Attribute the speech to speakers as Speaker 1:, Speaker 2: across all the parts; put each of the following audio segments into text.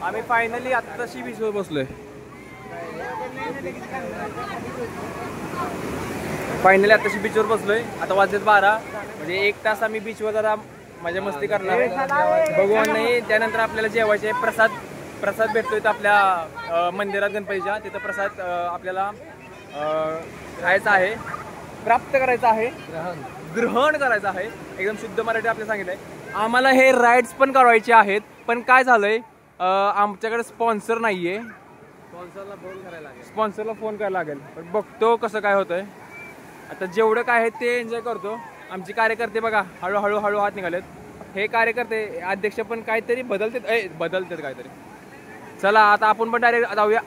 Speaker 1: आम्ही फायनली आत्ताशी बीचवर बसलोय. फायनली आत्ताशी बीचवर बसलोय. आता वाजलेत 12. म्हणजे 1 तास आम्ही बीचवर जरा मजा मस्ती करणार भगवान नाही. त्यानंतर आपल्याला जेवायचे प्रसाद भेटतोय तर आपल्या मंदिरात गणपतीच्या तिथं प्रसाद आपल्याला खायचा आहे, प्राप्त करायचा आहे, ग्रहण करायचं आहे. एकदम शुद्ध मराठी आपल्याला सांगितलंय. आम्हाला हे राईड्स पण करायचे आहेत, पण काय झालंय आमच्याकडे स्पॉन्सर नाहीये. स्पॉन्सरला फोन करायला लागेल. पण बघतो कसं काय होतंय. आता जेवढं काय आहे ते एन्जॉय करतो. आमचे कार्यकर्ते बघा हळूहळू हात निघालेत. हे कार्यकर्ते अध्यक्ष पण काहीतरी बदलतात काहीतरी. चला आता आपण पण डायरेक्ट जाऊया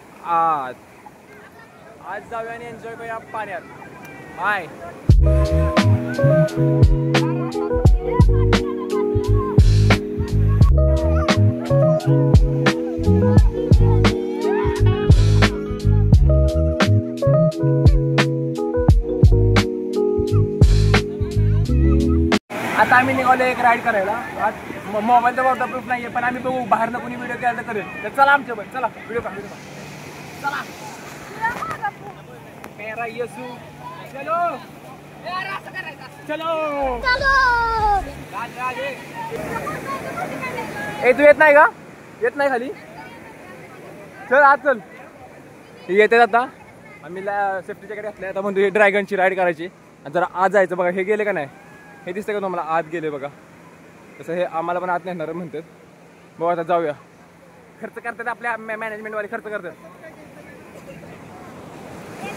Speaker 1: आज जाऊया आणि एन्जॉय करूया पाण्यात. बाय. आता आम्ही निघालो एक राईड करायला. आज मोबाईलचा वॉटरप्रूफ नाहीये, पण आम्ही बघू बाहेरनं कोणी व्हिडिओ केला तर करेल. तर चला आमच्याबरोबर, चला व्हिडिओ का चला. मेरा येसू चलो चलो. ए तू येत नाही का? येत नाही खाली? चल आज चल. येते आता आम्ही सेफ्टी जॅकेट घातले. आता म्हणतो हे ड्रॅगनची राईड करायची. जरा आज जायचं बघा. हे गेले का नाही? हे दिसतं का तुम्हाला? आत गेले बघा. तसं हे आम्हाला पण आत नेणार म्हणतात. बघू आता जाऊया. खर्च करतात आपल्या मॅनेजमेंटवाले, खर्च करतात.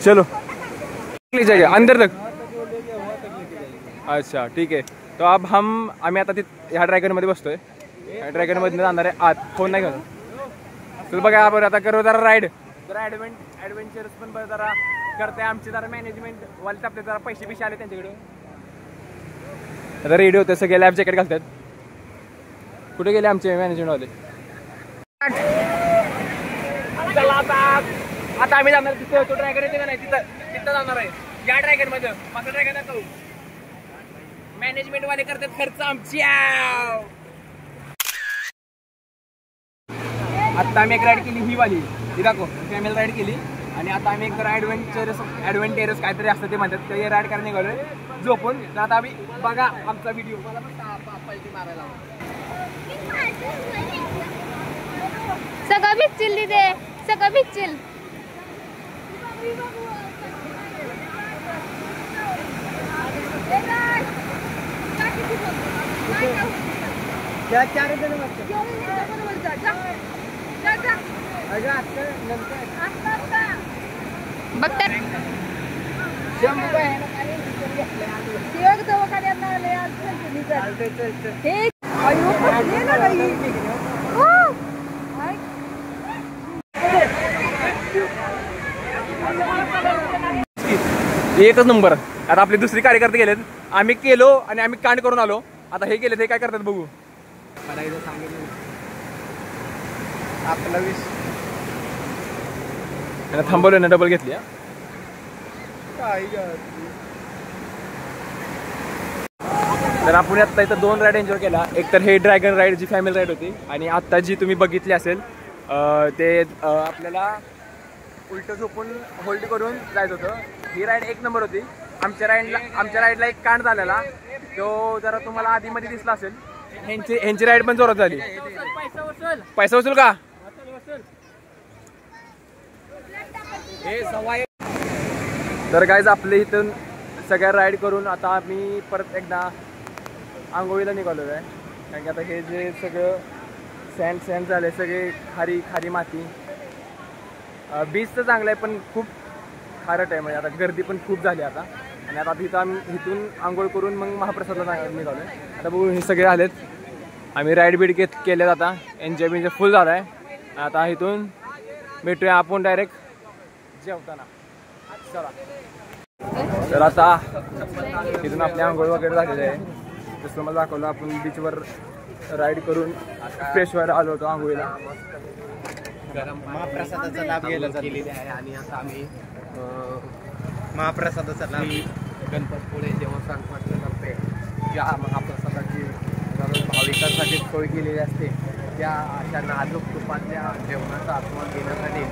Speaker 1: चलो जगह अंदर तक. अच्छा ठीक आहे. तो अब आम्ही आता ह्या ड्रॅगनमध्ये बसतोय. ह्या ड्रॅगनमध्ये जाणार आहे आत. फोन नाही करत. चल बघा आपण आता करू जरा राईड. जरा ॲडव्हेंचर्स पण जरा करते. आमचे जरा मॅनेजमेंट वाले आपले जरा पैसे आले त्यांच्याकडे. आता रेडी होते सगळे. लाईफ जॅकेट घालतात. कुठे गेले आमचे मॅनेजमेंटवाले? चला आता आम्ही जाणार तिथं. तो ड्रॅगन येते का नाही तिथं जाणार आहे. या ड्रॅगन मध्ये माझा ड्रॅगन दाखव. मॅनेजमेंट वाले करतात खर्च आमची. आता आम्ही एक राईड केली ही वाली. ती दाखव. फॅमिली राईड केली. आणि आता आम्ही एक ॲडव्हेंचरस काहीतरी असतं ते म्हणतात. ते राईड करायला निघालोय झोपून. तर आता आम्ही बघा आमचा व्हिडिओ. मारायला
Speaker 2: सगळं भिजतील तिथे. सगळं भिजतील.
Speaker 1: एकच नंबर. आता आपले दुसरे कार्यकर्ते गेलेत. आम्ही केलो आणि आम्ही कांड करून आलो. आता हे गेले ते काय करतात बघू. मला इथं सांगितलं आपला त्यांना थांबवलं ना. डबल घेतली. तर आपण आता इथं 2 राईड एन्जॉय केला. एक तर हे ड्रॅगन राईड जी फॅमिली राईड होती. आणि आता जी तुम्ही बघितली असेल ते आपल्याला उलटं झोपून होल्ड करून जायचं होतं. ही राईड एक नंबर होती. आमच्या राईडला एक कांड झालेला. तो जरा तुम्हाला आधीमध्ये दिसला असेल. ह्यांची राईड पण जोरात झाली. पैसा वसूल का? तर गाईज आपले इथून सगळ्या राईड करून आता आम्ही परत एकदा आंघोळीला निघालेलो आहे. कारण की आता हे जे सगळं सँड झाले सगळे खारी माती. बीच तर चांगलं आहे पण खूप खारट आहे. म्हणजे आता गर्दी पण खूप झाली आता. आणि आता इथून आंघोळ करून मग महाप्रसादला निघालो आहे. आता बघू हे सगळे आलेत. आम्ही राईड बीड केलेत. आता एन्जॉय फुल झाला आहे. आता इथून भेटूया आपण डायरेक्ट जेवताना. चला तर आता तिथून आपली आंघोळ वगैरे झालेली आहे. जसं मला दाखवलं आपण बीचवर राईड करून फ्रेश व्हायला आलो होतो आंघोळीला.
Speaker 3: महाप्रसादाचा लाभ गेलेला आहे आणि आता आम्ही महाप्रसादाचा लाभ गणपतपुळे देवस्थान म्हटल्यानंतर ज्या महाप्रसादाची भाविकांसाठी सोय केलेली असते त्या अशा नाजूक तुपातल्या जेवणाचा आस्वाद घेण्यासाठी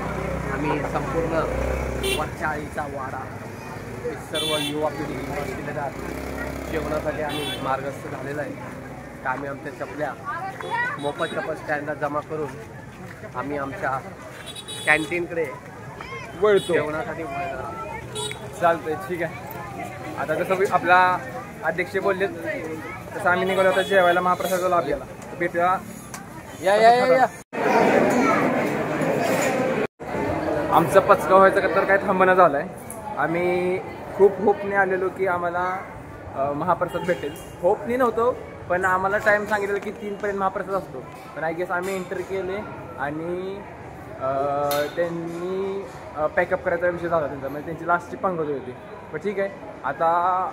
Speaker 3: आम्ही संपूर्ण वरच्या आईचा वाडा हे सर्व युवा पिढी केलेल्या जेवणासाठी आम्ही मार्गस्थ झालेला आहे. तर आम्ही आमच्या चपल्या मोफत चप्पल स्टँडला जमा करून आम्ही आमच्या कॅन्टीनकडे
Speaker 1: वळतो
Speaker 3: जेवणासाठी
Speaker 1: चालतंय. ठीक आहे. आता जसं आपला अध्यक्ष बोलले तसं आम्ही निघालो होतो जेवायला महाप्रसादाचा लाभ घ्यायला. भेटूया. या आमचं पचका व्हायचं तर काय थांबणं झालं आहे. आम्ही खूप होपने आलेलो की आम्हाला महाप्रसाद भेटेल. होपनी नव्हतो पण आम्हाला टाईम सांगितलं की 3 महाप्रसाद असतो. पण आय गेस आम्ही एंटर केले आणि त्यांनी पॅकअप करायचा विषय झाला त्यांचा. म्हणजे त्यांची लास्टची पंगत होती. पण ठीक आहे. आता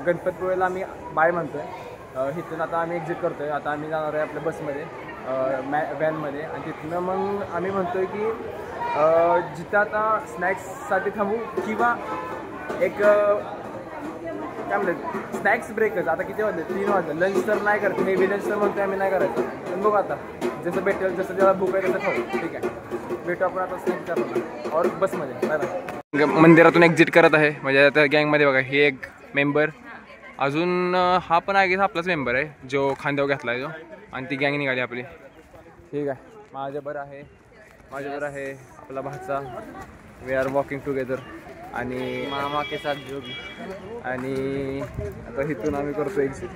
Speaker 1: गणपतपुळेला आम्ही बाय म्हणतो आहे. इथून आता आम्ही एक्झिट करतो आहे. आता आम्ही जाणार आहे आपल्या बसमध्ये व्हॅनमध्ये आणि तिथनं मग आम्ही म्हणतो आहे की जिथं आता स्नॅक्ससाठी थांबू किंवा एक काय म्हणतात स्नॅक्स ब्रेकच. आता किती वाजले 3 वाजले. लंच तर नाही करत. हेवी लंच तर म्हणतो आम्ही नाही करायचं. पण बघू आता जसं भेटेल जसं जेव्हा भूक आहे तसं खाऊ. ठीक आहे. भेटू आपण आता स्नॅक्स करणार और बसमध्ये. बरं मंदिरातून एक्झिट करत आहे. म्हणजे आता गँगमध्ये बघा हे एक मेंबर अजून हा पण आहे की आपलाच मेंबर आहे जो खांद्यावर घेतला आहे जो. आणि ती गँग निघाली आपली. ठीक आहे. माझ्याबरोबर आहे आपला भाचा. वी आर वॉकिंग टुगेदर आणि
Speaker 3: मामा के साथ जो भी.
Speaker 1: आणि आता इथून आम्ही करतो एक्झिट.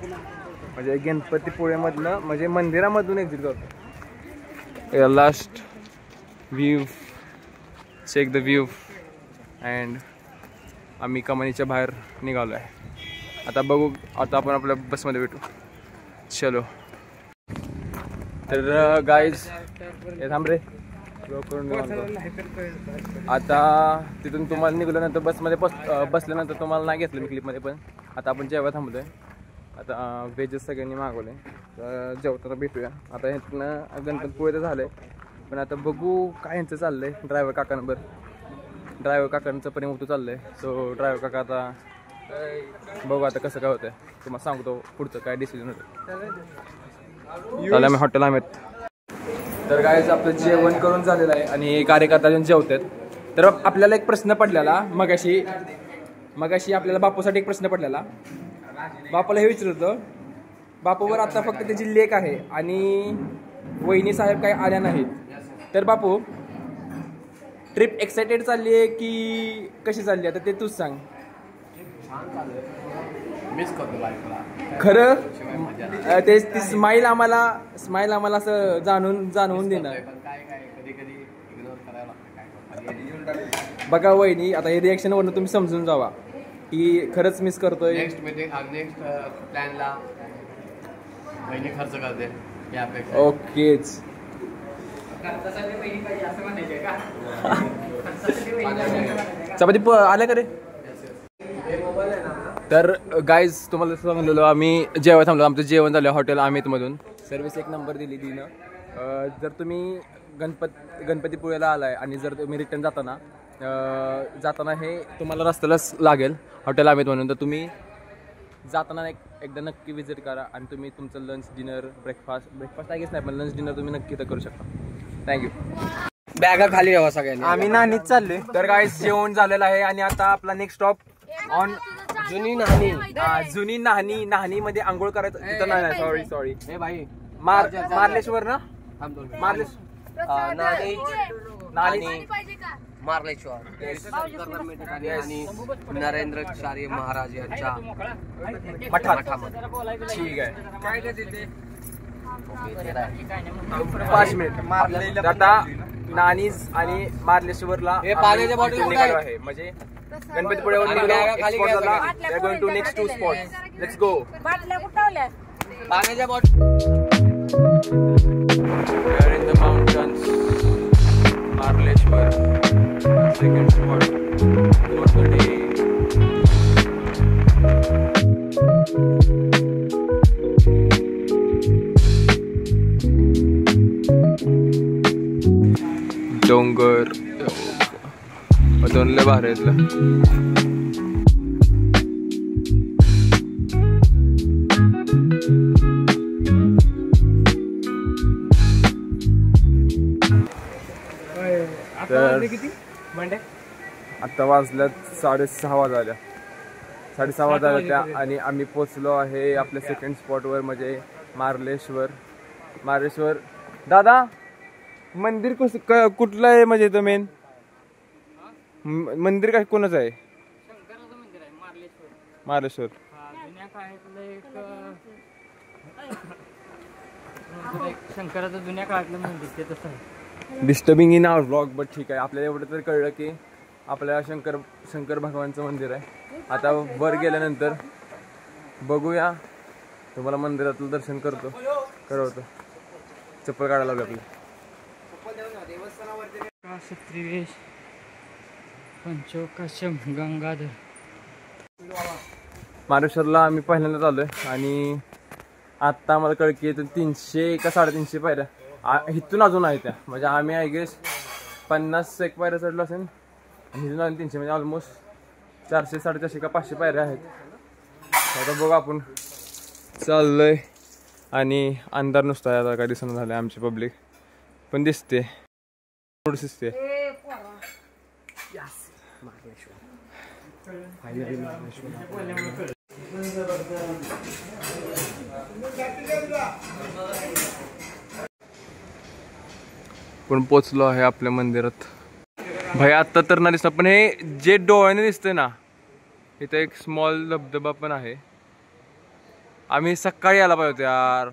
Speaker 1: म्हणजे गणपतीपुळेमधनं म्हणजे मंदिरामधून एक्झिट करतो. Last view check the view and आम्ही कमानीच्या बाहेर निघालो आहे. आता बघू. आता आपण आपल्या बसमध्ये भेटू. चलो. तर गाईज हे थांब रे. आता तिथून तुम्हाला निघाल्यानंतर बसमध्ये बसल्यानंतर तुम्हाला नाही घेतलं मी क्लिपमध्ये. पण आता आपण जेव्हा थांबतोय. आता व्हेजेस सगळ्यांनी मागवले. तर जेवताना भेटूया. आता ह्यातनं गणपतपुळे तर झालं आहे. पण आता बघू काय ह्यांचं चाललं आहे. ड्रायव्हर काकांचं पण होतं चाललं आहे. सो ड्रायव्हर काका आता बघू आता कसं काय होतं आहे. तुम्हाला सांगतो पुढचं काय डिसिजन होतं. चालेल आम्ही हॉटेल आम्ही. तर गाईज आपलं जेवण करून झालेलं आहे आणि कार्यकर्ता जेवतात. तर आपल्याला एक प्रश्न पडलेला मगाशी आपल्याला बापूसाठी एक प्रश्न पडलेला. बापूला हे विचारत होतं बापूवर आता फक्त त्याची लेक आहे आणि वहिनी साहेब काही आल्या नाहीत. तर बापू ट्रिप एक्सायटेड चालली आहे की कशी चालली आहे आता ते तूच सांग.
Speaker 3: मिस करतो
Speaker 1: खरं ते ती स्माईल आम्हाला असं जाणवून देणार. बघा वहिनी आता हे रिॲक्शन वरून तुम्ही समजून जावा की खरंच मिस करतोय.
Speaker 3: नेक्स्ट प्लॅनला महिने खर्च करते यापेक्षा.
Speaker 1: ओकेच. चपाती आल्या का रे. तर गाईज तुम्हाला सांगलेलो आम्ही जेवायला थांबलो. आमचं जेवण झालं हॉटेल अमितमधून. सर्व्हिस एक नंबर दिली तिनं. जर तुम्ही गणपतीपुळेला आलाय आणि जर तुम्ही रिटर्न जाताना हे तुम्हाला रस्त्यालाच लागेल हॉटेल अमितमधून. तर तुम्ही जाताना एकदा नक्की विजिट करा आणि तुम्ही तुमचं लंच डिनर ब्रेकफास्ट आहे नाही पण लंच डिनर तुम्ही नक्की तर करू शकता. थँक्यू.
Speaker 3: बॅगा खाली ठेवा सगळ्यांनी.
Speaker 1: आम्ही नाहीच चाललोय. तर गाईज जेवण झालेलं आहे आणि आता आपला नेक्स्ट स्टॉप ऑन
Speaker 3: जुनी
Speaker 1: नाहनी मध्ये आंघोळ करायचं. तिथं नाही सॉरी
Speaker 3: हे भाई
Speaker 1: मार्लेश्वर ना.
Speaker 3: मार्लेश्वर आणि नरेंद्र चार्य महाराज यांच्या मठामध्ये.
Speaker 1: ठीक आहे. काय तिथे 5 मिनिट. आता नानीज आणि मार्लेश्वरला
Speaker 3: पाण्याच्या बॉटल
Speaker 1: आहे म्हणजे गणपतीपुळेवर going to next 2 spots. Let's go.
Speaker 3: पाण्याच्या bottle.
Speaker 1: We are in the mountains. Marleshwar. Second spot for the day. वातावरण लय भारी आहे इथलं. तर आता वाजल्यात 6:30 वाजल्या 6:30 वाजल्या आणि आम्ही पोचलो आहे आपल्या सेकंड स्पॉटवर म्हणजे मार्लेश्वर. दादा मंदिर कुठलं आहे म्हणजे इथं मेन मंदिर काय कोणाचं आहे?
Speaker 3: शंकराचं मंदिर आहे
Speaker 1: मार्लेश्वर.
Speaker 3: जुन्या काळातलं एक शंकराचं जुन्या काळातलं मंदिर ते तसं आहे.
Speaker 1: Disturbing in our vlog but ठीक आहे. आपल्याला एवढं तर कळलं की आपल्या शंकर भगवानचं मंदिर आहे. आता वर गेल्यानंतर बघूया, तुम्हाला मंदिरातलं दर्शन करवतो. चप्पल काढायला लागलं आपली.
Speaker 3: त्रिवेश पंचोकाशम गंगाधर.
Speaker 1: मार्लेश्वरला आम्ही पहिल्यांदाच आलोय आणि आत्ता आम्हाला कळ की 300 का 350 पायऱ्या इथून अजून आहे त्या. म्हणजे आम्ही आय गेस 50 एक पायऱ्या चढलो असेल आणि इथून अजून 300 म्हणजे ऑलमोस्ट 400 450 का 500 पायऱ्या आहेत. आता बघू आपण चाललोय आणि अंधार नुसता आहे. आता काय दिसणं झालं आमची पब्लिक पण दिसते थोडी दिसते. पण पोचलो आहे आपल्या मंदिरात. भाई आत्ता तर ना दिसत पण हे जे डोळ्याने दिसतंय ना इथं एक स्मॉल धबधबा पण आहे. आम्ही सकाळी यायला पाहिजे होतो यार.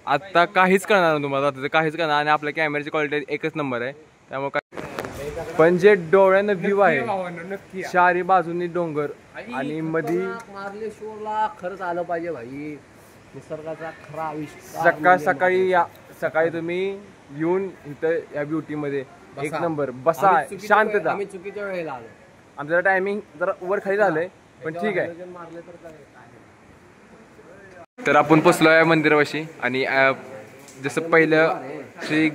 Speaker 1: आता काहीच करणार ना तुम्हाला काहीच करणार आणि आपल्या कॅमेऱ्याची क्वालिटी एकच नंबर आहे त्यामुळे काय. पण जे डोळ्यानं व्ह्यू आहे चारी बाजूनी डोंगर आणि मध्ये
Speaker 3: मार्लेश्वरला खरंच आलं पाहिजे भाई. निसर्गाचा खरा आविष्कार.
Speaker 1: सकाळी तुम्ही येऊन इथं या ब्युटी मध्ये एक नंबर बसा. शांतता.
Speaker 3: आम्ही चुकीच्या वेळेला आलो.
Speaker 1: आमचं टायमिंग जरा वर खाली झालंय पण ठीक आहे. तर आपण पोचलो आहे मंदिरापाशी आणि जसं पहिलं श्री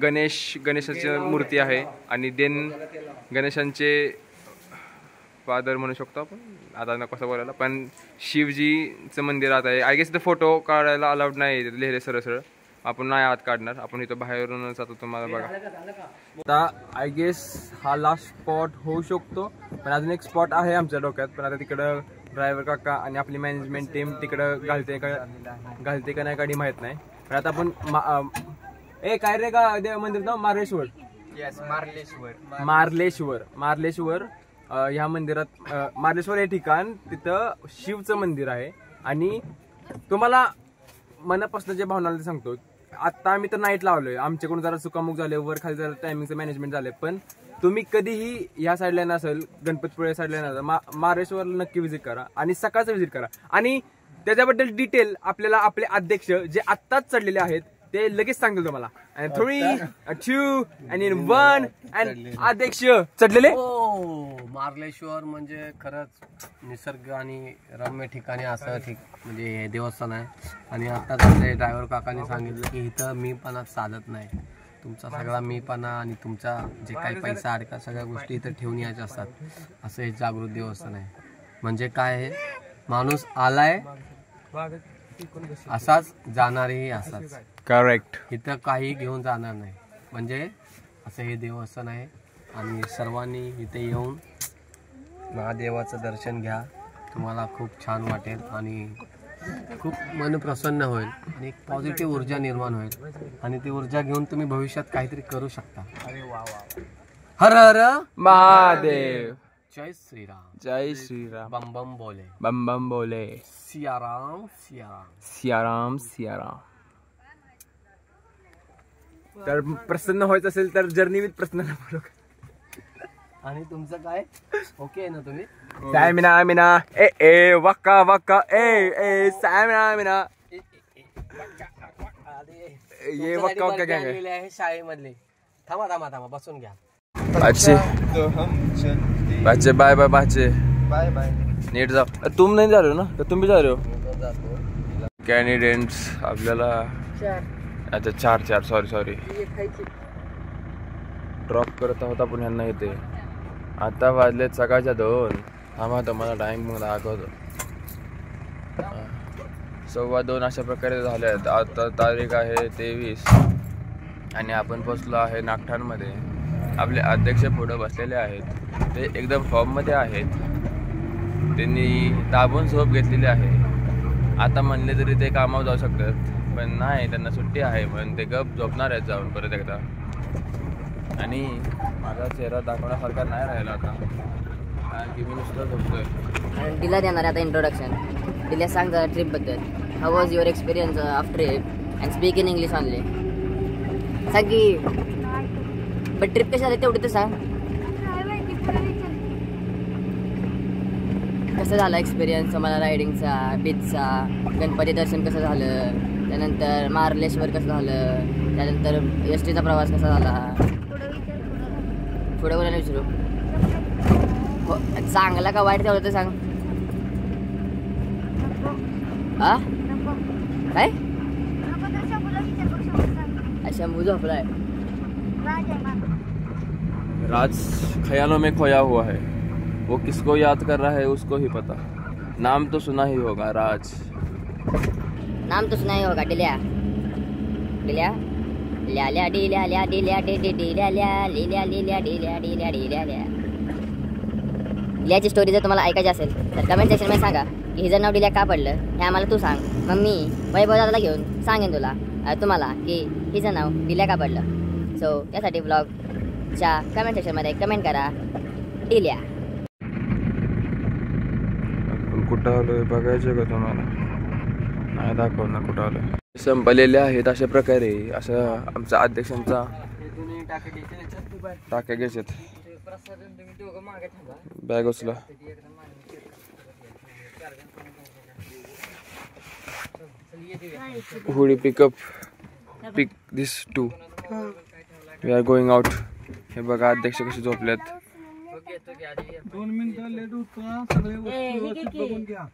Speaker 1: गणेशाची मूर्ती आहे आणि देन गणेशांचे फादर म्हणू शकतो आपण. आता नको कसं बोलायला पण शिवजीचं मंदिर आता आहे. आय गेस इथं फोटो काढायला अलाउड नाही लिहिले सरळ. आपण नाही आत काढणार. आपण इथं बाहेरूनच आता तुम्हाला बघा. आता आय गेस हा लास्ट स्पॉट होऊ शकतो पण अजून एक स्पॉट आहे आमच्या डोक्यात. पण आता तिकडं ड्रायव्हर काका आणि आपली मॅनेजमेंट टीम तिकडं घालते का नाही गाडी माहित नाही. पण आता आपण काय रे का देव मंदिर ना मार्लेश्वर ह्या मंदिरात मार्लेश्वर हे ठिकाण तिथं शिवचं मंदिर आहे. आणि तुम्हाला मनापासून जे भावना ते सांगतो. आता आम्ही तर नाईट लावलोय आमच्याकडून जरा चुकामुक झाले वर खाली जरा टायमिंगचं मॅनेजमेंट झाले. पण तुम्ही कधीही ह्या साईडला नसेल गणपतपुळे साईडला नसेल मार्लेश्वरला नक्की व्हिजिट करा आणि सकाळचं व्हिजिट करा. आणि त्याच्याबद्दल डिटेल आपल्याला आपले अध्यक्ष जे आत्ताच चढलेले आहेत ते लगेच सांगतील तुम्हाला. 3, 2 आणि 1 आणि अध्यक्ष चढलेले.
Speaker 3: मार्लेश्वर म्हणजे खरंच निसर्ग आणि रम्य ठिकाणी असं म्हणजे हे देवस्थान आहे. आणि आताच आपले ड्रायव्हर काकांनी सांगितलं की इथं मीपणा चालत नाही. तुमचा सगळा मीपणा आणि तुमचा जे काही पैसा अडका सगळ्या गोष्टी इथं ठेवून यायच्या असतात. असं हे जागृत देवस्थान आहे. म्हणजे काय आहे माणूस आलाय असाच जाणारही असाच.
Speaker 1: करेक्ट.
Speaker 3: इथं काही घेऊन जाणार नाही. म्हणजे असं हे देवस्थान आहे. आणि सर्वांनी इथे येऊन महादेवाचं दर्शन घ्या. तुम्हाला खूप छान वाटेल आणि खूप मन प्रसन्न होईल आणि एक पॉझिटिव्ह ऊर्जा निर्माण होईल. आणि ती ऊर्जा घेऊन तुम्ही भविष्यात काहीतरी करू शकता. हर हर
Speaker 1: महादेव.
Speaker 3: जय श्रीराम.
Speaker 1: जय श्रीराम.
Speaker 3: बम बम बोले.
Speaker 1: बम बम बोले.
Speaker 3: सियाराम सियाराम.
Speaker 1: सियाराम सियाराम. तर प्रसन्न व्हायचं असेल तर जर्नी विथ प्रसन्न.
Speaker 3: आणि तुमचं काय ओके आहे ना तुम्ही.
Speaker 1: सॅमिना ए ए वक्का वक्का ए ए सॅमिना ये वक्का वक्का गँग
Speaker 3: आहे शाळेमधले. थांबा थांबा थांबा बसून घ्या.
Speaker 1: बाचे बाय बाय बाचे बाय बाय. नीट जाओ. तुम नाही जा रहे हो ना तुम भी जा रहे हो. कॅन्डिडेट्स आपल्याला अच्छा 4 सॉरी ड्रॉप करत आहोत आपण ह्यांना इथे. आता वाजलेत सकाळच्या 2. थांबा तुम्हाला टाईम मग दाखवतो. 2:15 अशा प्रकारे झाले आहेत. आता तारीख आहे 23 आणि आपण पोचलो आहे नागठाणमध्ये. आपले अध्यक्ष पुढं बसलेले आहेत. ते एकदम फॉर्ममध्ये आहेत. त्यांनी दाबून झोप घेतलेली आहे. आता म्हणले तरी ते कामावर जाऊ शकतात, पण नाही, त्यांना सुट्टी आहे पण ते गप झोपणार आहेत जाऊन परत एकदा. आणि माझा चेहरा दाखवण्यासारखा नाही राहिला आता, कारण की मी नुसतं झोपतोय.
Speaker 4: तिला देणार आता इंट्रोडक्शन. तिला सांग जरा ट्रिपबद्दल. How was your experience of trip and speak in English only. सांग की बट ट्रिप कशी झाली तेवढी तर सांग. कसं झालं एक्सपिरियन्स तुम्हाला रायडिंगचा, बीचचा, गणपती दर्शन कसं झालं, त्यानंतर मार्लेश्वर कसं झालं, त्यानंतर एस टीचा प्रवास कसा झाला. पुढे कोणाला विचारू. हो चांगला का वाईट तेवढं तर सांग. हा काय शंभू झोपलाय.
Speaker 1: राज ख्यालों में खोया हुआ है. वो किसको याद कर रहा है उसको ही पता. नाम तो सुना ही होगा राज.
Speaker 4: नाम तो सुना ही होगा. डिल्या डिल्या ल्या ल्या डिल्या ल्या डिल्या डि डि डिल्या ल्या लिल्या लिल्या डिल्या डिल्या डिल्या ल्या. डिल्याची स्टोरी जर तुम्हाला ऐकायची असेल तर कमेंट सेक्शनमध्ये सांगा की हिचं नाव डिल्या का पडलं हे आम्हाला तू सांग. मग मी वैभव दादाला घेऊन सांगेन तुम्हाला की हिचं नाव डिल्या का पडलं. सो त्यासाठी ब्लॉगच्या कमेंट सेक्शनमध्ये कमेंट करा डिल्या.
Speaker 1: कुठं आलोय बघायचं का तुम्हाला. नाही दाखव ना कुठं आलोय. संपलेले आहेत अशा प्रकारे. असं आमच्या अध्यक्षांचा टाक्या घ्यायच्यात. बॅग उचला. Hoodie pickup pick this too. We are going out. हे बघा अध्यक्ष कसे झोपलेत.
Speaker 5: 2 मिनिटं लेट होतो. सगळे व्यवस्थित बघून घ्या.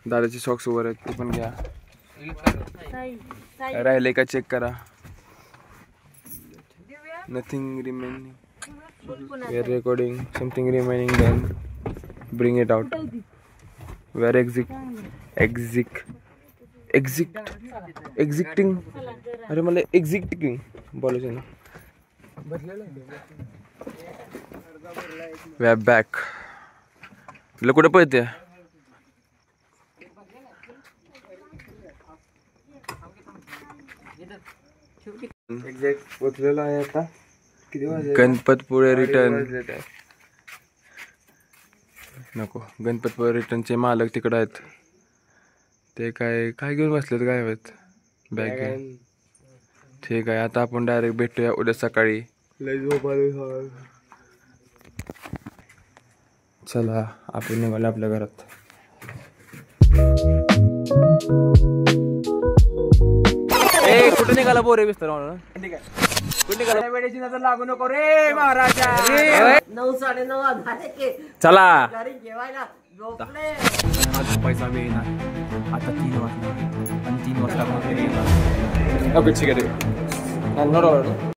Speaker 1: दादाचे सॉक्स वर आहेत ते पण घ्या. राहिले का चेक करा. Nothing remaining. We are recording. Something remaining then bring it out. We are exiting. अरे मला एक्झिक्टिंग बोलायचं ना. We are back. तुला कुठं पळते. एक्झॅक्ट पोचलेलो आहे आता. किती वाजले. गणपतपुळे रिटर्न. नको. गणपतपुळे रिटर्नचे मालक तिकडे आहेत. ते काय घेऊन बसलेत काय आहेत बॅग घेऊन. ठीक आहे आता आपण डायरेक्ट भेटूया उद्या सकाळी. चला आपण निघालो आपल्या घरात. कुठे निघाला बोरे बिस्तर म्हणून. कुठे निघाला. वेळेची नजर लागू नको रे महाराजा.
Speaker 4: 9:30
Speaker 1: चला.
Speaker 5: आज पैसा मिळणार. आता 3 वाजता आणि 3 वाजता
Speaker 1: ओके ठीक आहे.